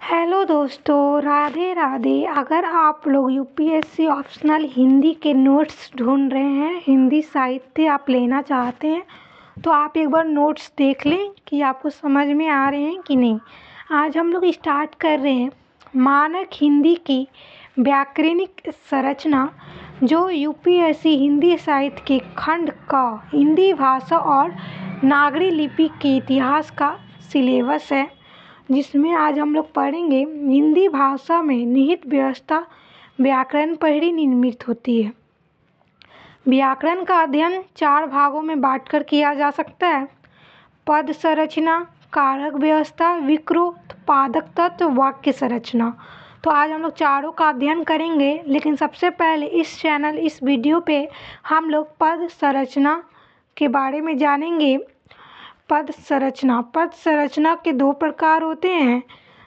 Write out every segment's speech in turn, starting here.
Hello दोस्तों, राधे राधे। अगर आप लोग यूपीएससी ऑप्शनल हिंदी के नोट्स ढूंढ रहे हैं, हिंदी साहित्य आप लेना चाहते हैं, तो आप एक बार नोट्स देख लें कि आपको समझ में आ रहे हैं कि नहीं। आज हम लोग स्टार्ट कर रहे हैं मानक हिंदी की व्याकरणिक संरचना, जो यूपीएससी हिंदी साहित्य के खंड का हिंदी भाषा और नागरी लिपि के इतिहास का सिलेबस है, जिसमें आज हम लोग पढ़ेंगे हिंदी भाषा में निहित व्यवस्था व्याकरण पर ही निर्मित होती है। व्याकरण का अध्ययन 4 भागों में बांटकर किया जा सकता है: पद संरचना, कारक व्यवस्था, विकृत तत्व, वाक्य संरचना। तो आज हम लोग चारों का अध्ययन करेंगे, लेकिन सबसे पहले इस वीडियो पे हम लोग पद संरचना के बारे में जानेंगे। पद संरचना के 2 प्रकार होते हैं,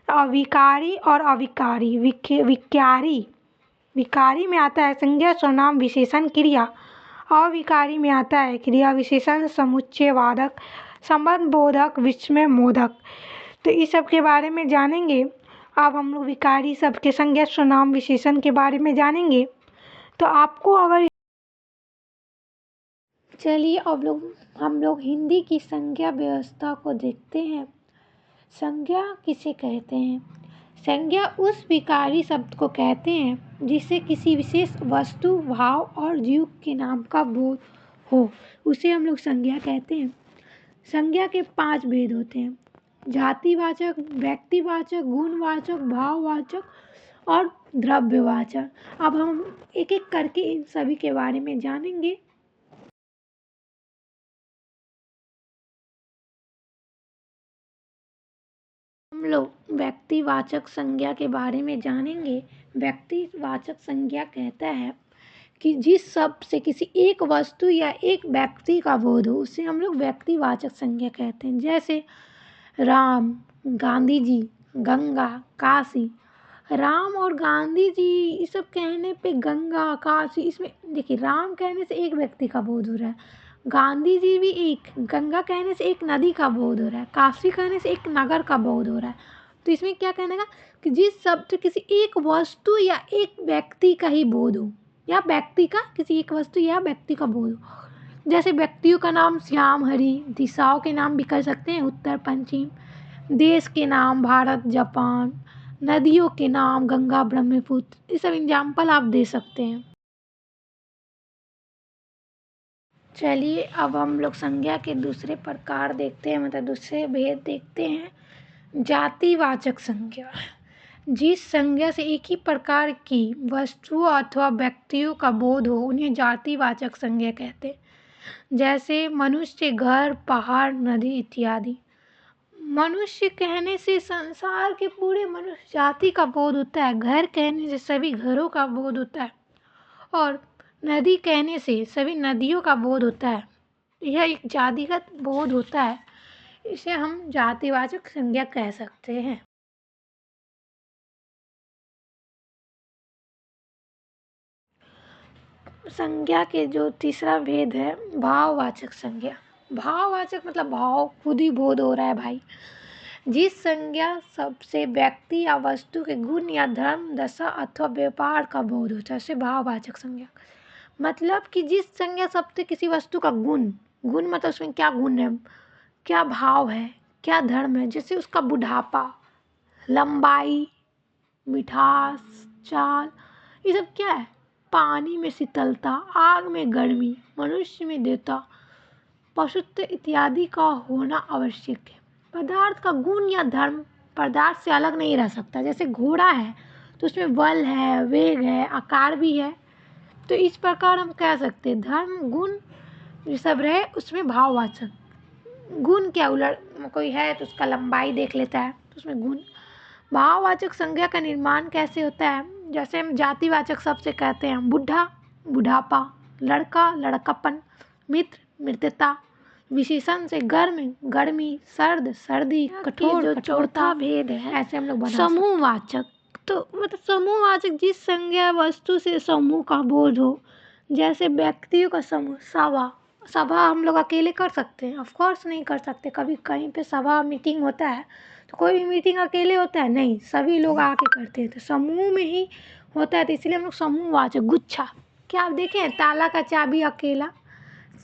अविकारी और अविकारी। विकारी में आता है संज्ञा, सर्वनाम, विशेषण, क्रिया। अविकारी में आता है क्रिया, विशेषण, समुच्चय वादक, संबंध बोधक, विस्मय मोदक। तो इस सब के बारे में जानेंगे। अब हम लोग विकारी शब्द के संज्ञा, सर्वनाम, विशेषण के बारे में जानेंगे। तो आपको अगर चलिए अब हम लोग हिंदी की संज्ञा व्यवस्था को देखते हैं। संज्ञा किसे कहते हैं? संज्ञा उस विकारी शब्द को कहते हैं जिससे किसी विशेष वस्तु, भाव और जीव के नाम का बोध हो, उसे हम लोग संज्ञा कहते हैं। संज्ञा के 5 भेद होते हैं: जातिवाचक, व्यक्तिवाचक, गुणवाचक, भाववाचक और द्रव्यवाचक। अब हम एक एक करके इन सभी के बारे में जानेंगे। हम लोग व्यक्तिवाचक संज्ञा के बारे में जानेंगे। व्यक्तिवाचक संज्ञा कहता है कि जिस शब्द से किसी एक वस्तु या एक व्यक्ति का बोध हो, उसे हम लोग व्यक्तिवाचक संज्ञा कहते हैं। जैसे राम, गांधी जी, गंगा, काशी। राम और गांधी जी ये सब कहने पे गंगा, काशी, इसमें देखिए राम कहने से एक व्यक्ति का बोध हो रहा है, गांधी जी भी एक, गंगा कहने से एक नदी का बोध हो रहा है, काशी कहने से एक नगर का बोध हो रहा है। तो इसमें क्या कहने का कि जिस शब्द किसी एक वस्तु या एक व्यक्ति का ही बोध हो, या व्यक्ति का किसी एक वस्तु या व्यक्ति का बोध हो। जैसे व्यक्तियों का नाम श्याम, हरि। दिशाओं के नाम भी कर सकते हैं, उत्तर, पश्चिम। देश के नाम भारत, जापान। नदियों के नाम गंगा, ब्रह्मपुत्र। ये सब एग्जाम्पल आप दे सकते हैं। चलिए अब हम लोग संज्ञा के दूसरे प्रकार देखते हैं, मतलब दूसरे भेद देखते हैं। जातिवाचक संज्ञा, जिस संज्ञा से एक ही प्रकार की वस्तुओं अथवा व्यक्तियों का बोध हो, उन्हें जातिवाचक संज्ञा कहते हैं। जैसे मनुष्य, घर, पहाड़, नदी इत्यादि। मनुष्य कहने से संसार के पूरे मनुष्य जाति का बोध होता है। घर कहने से सभी घरों का बोध होता है, और नदी कहने से सभी नदियों का बोध होता है। यह एक जातिगत बोध होता है, इसे हम जातिवाचक संज्ञा कह सकते हैं। संज्ञा के जो तीसरा भेद है, भाववाचक संज्ञा। भाववाचक मतलब भाव खुद ही बोध हो रहा है भाई। जिस संज्ञा सबसे व्यक्ति या वस्तु के गुण या धर्म, दशा अथवा व्यापार का बोध होता है, उसे भाववाचक संज्ञा। मतलब कि जिस संज्ञा सबसे किसी वस्तु का गुण मतलब उसमें क्या गुण है, क्या भाव है, क्या धर्म है। जैसे उसका बुढ़ापा, लंबाई, मिठास, चाल, ये सब क्या है? पानी में शीतलता, आग में गर्मी, मनुष्य में देवता, पशुत्व इत्यादि का होना आवश्यक है। पदार्थ का गुण या धर्म पदार्थ से अलग नहीं रह सकता। जैसे घोड़ा है तो उसमें बल है, वेग है, आकार भी है। तो इस प्रकार हम कह सकते हैं धर्म, गुण ये सब रहे, उसमें भाववाचक। गुण क्या, उलट कोई है तो उसका लंबाई देख लेता है तो उसमें गुण। भाववाचक संज्ञा का निर्माण कैसे होता है? जैसे हम जातिवाचक शब्द से कहते हैं बुढ़ा, बुढ़ापा, लड़का, लड़कापन, मित्र, मित्रता। विशेषण से गर्म, गर्मी, सर्द, सर्दी, कठोर, जो चौथा भेद है, ऐसे हम लोग बना। समूहवाचक, तो मतलब समूहवाचक जिस संज्ञा वस्तु से समूह का बोध हो। जैसे व्यक्तियों का समूह, सभा हम लोग अकेले कर सकते हैं? ऑफ कोर्स नहीं कर सकते। कभी कहीं पे सभा मीटिंग होता है तो कोई भी मीटिंग अकेले होता है नहीं, सभी लोग आके करते हैं, तो समूह में ही होता है, तो इसलिए हम लोग समूहवाचक। गुच्छा, क्या आप देखे हैं ताला का चाबी अकेला,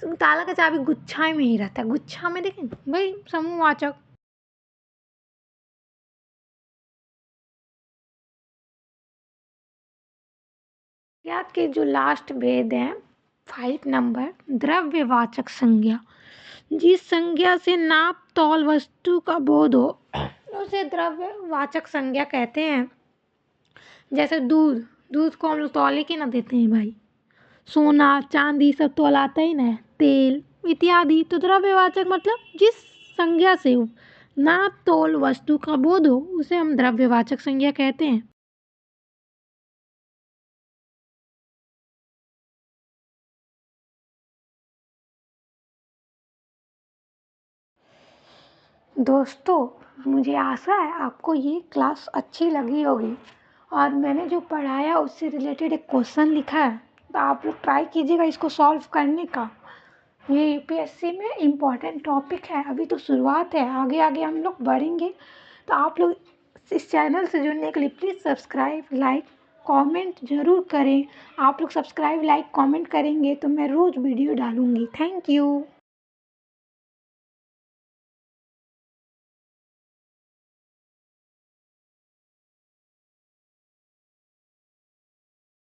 ताला का चाबी गुच्छा में ही रहता है, गुच्छा में देखें भाई समूहवाचक। संज्ञा के जो लास्ट भेद है 5 नंबर, द्रव्यवाचक संज्ञा। जिस संज्ञा से नाप तौल वस्तु का बोध हो उसे द्रव्यवाचक संज्ञा कहते हैं। जैसे दूध, दूध को हम लोग तौले के ना देते हैं भाई, सोना चांदी सब तौलाता ही ना है, तेल इत्यादि। तो द्रव्यवाचक मतलब जिस संज्ञा से नाप तौल वस्तु का बोध हो उसे हम द्रव्यवाचक संज्ञा कहते हैं। दोस्तों, मुझे आशा है आपको ये क्लास अच्छी लगी होगी और मैंने जो पढ़ाया उससे रिलेटेड एक क्वेश्चन लिखा है, तो आप लोग ट्राई कीजिएगा इसको सॉल्व करने का। ये यूपीएससी में इम्पॉर्टेंट टॉपिक है, अभी तो शुरुआत है, आगे आगे हम लोग बढ़ेंगे। तो आप लोग इस चैनल से जुड़ने के लिए प्लीज़ सब्सक्राइब, लाइक, कमेंट ज़रूर करें। आप लोग सब्सक्राइब, लाइक, कमेंट करेंगे तो मैं रोज़ वीडियो डालूँगी। Thank you.